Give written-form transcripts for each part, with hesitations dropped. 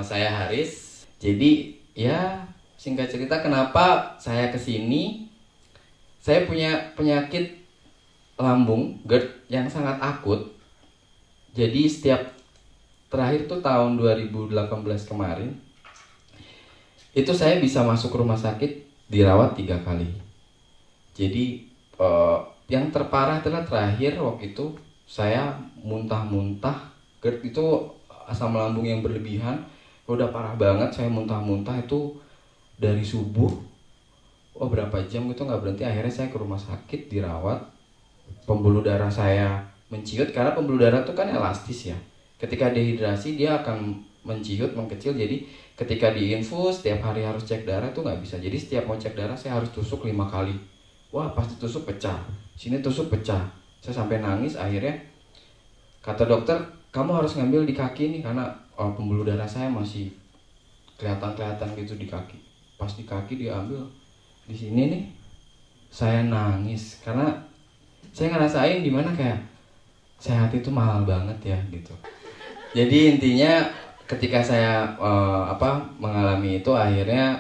saya Haris. Jadi ya singkat cerita kenapa saya kesini. Saya punya penyakit lambung GERD yang sangat akut. Jadi setiap terakhir tuh tahun 2018 kemarin, itu saya bisa masuk rumah sakit dirawat 3 kali. Jadi yang terparah adalah terakhir waktu itu saya muntah-muntah. GERD itu asam lambung yang berlebihan, udah parah banget. Saya muntah-muntah itu dari subuh, berapa jam itu nggak berhenti. Akhirnya saya ke rumah sakit dirawat. Pembuluh darah saya menciut, karena pembuluh darah itu kan elastis ya. Ketika dehidrasi dia akan menciut, mengecil. Jadi ketika diinfus tiap hari harus cek darah itu nggak bisa. Jadi setiap mau cek darah saya harus tusuk 5 kali. Wah, pasti tusuk pecah, sini tusuk pecah. Saya sampai nangis. Akhirnya kata dokter, kamu harus ngambil di kaki nih, karena pembuluh darah saya masih kelihatan gitu di kaki. Pas di kaki diambil, di sini nih saya nangis karena saya ngerasain dimana kayak sehat itu mahal banget ya gitu. Jadi intinya ketika saya mengalami itu, akhirnya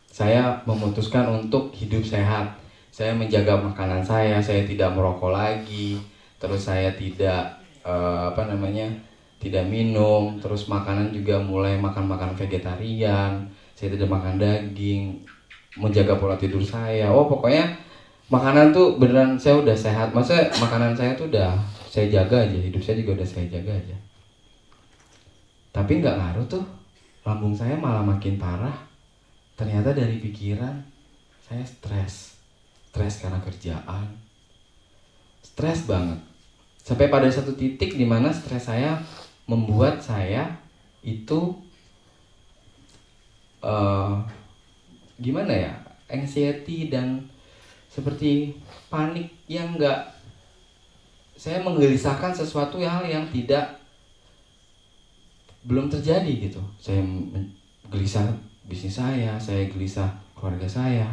saya memutuskan untuk hidup sehat. Saya menjaga makanan saya tidak merokok lagi, terus saya tidak tidak minum, terus makanan juga mulai makan vegetarian, saya tidak makan daging, menjaga pola tidur saya. Pokoknya makanan tuh beneran saya udah sehat. Maksudnya makanan saya tuh udah saya jaga aja, hidup saya juga udah saya jaga aja. Tapi nggak ngaruh tuh, lambung saya malah makin parah. Ternyata dari pikiran saya stres karena kerjaan, stres banget. Sampai pada satu titik di mana stres saya membuat saya itu gimana ya, anxiety dan seperti panik yang saya menggelisahkan sesuatu hal yang belum terjadi gitu. Saya gelisah bisnis saya gelisah keluarga saya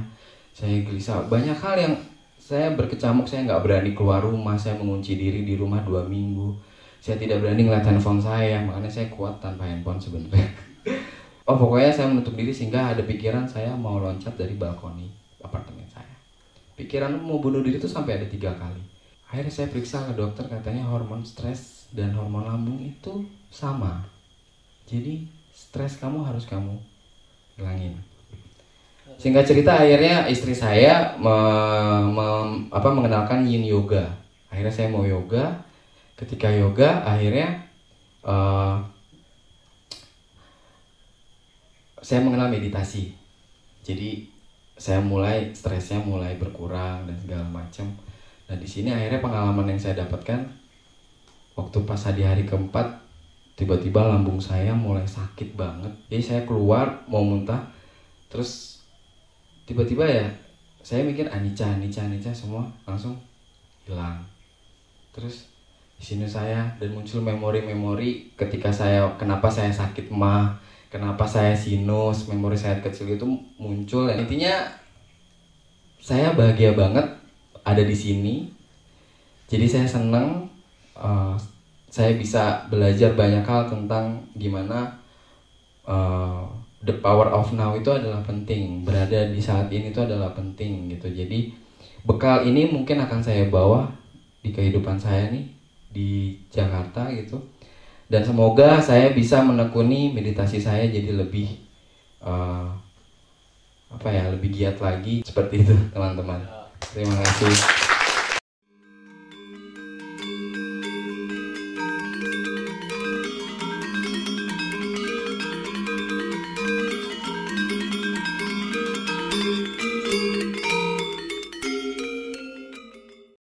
gelisah banyak hal yang saya berkecamuk. Saya nggak berani keluar rumah, saya mengunci diri di rumah 2 minggu. Saya tidak berani ngeliat handphone saya, makanya saya kuat tanpa handphone sebenarnya. Pokoknya saya menutup diri sehingga ada pikiran saya mau loncat dari balkoni apartemen saya. Pikiran mau bunuh diri itu sampai ada 3 kali. Akhirnya saya periksa ke dokter, katanya hormon stres dan hormon lambung itu sama. Jadi stres kamu harus kamu hilangin. Singkat cerita, akhirnya istri saya mengenalkan Yin Yoga. Akhirnya saya mau yoga. Ketika yoga, akhirnya saya mengenal meditasi. Jadi saya stresnya mulai berkurang dan segala macam. Nah di sini akhirnya pengalaman yang saya dapatkan waktu pas di hari keempat, tiba-tiba lambung saya mulai sakit banget. Jadi saya keluar mau muntah, terus tiba-tiba ya saya mikir anicca semua langsung hilang. Terus di sini saya dan muncul memori-memori ketika kenapa saya sakit mah, kenapa saya sinus, memori saya kecil itu muncul. Dan intinya saya bahagia banget ada di sini. Jadi saya senang, saya bisa belajar banyak hal tentang gimana the power of now itu adalah penting, berada di saat ini itu adalah penting gitu. Jadi bekal ini mungkin akan saya bawa di kehidupan saya nih di Jakarta gitu. Dan semoga saya bisa menekuni meditasi saya jadi lebih lebih giat lagi seperti itu teman-teman. Terima kasih.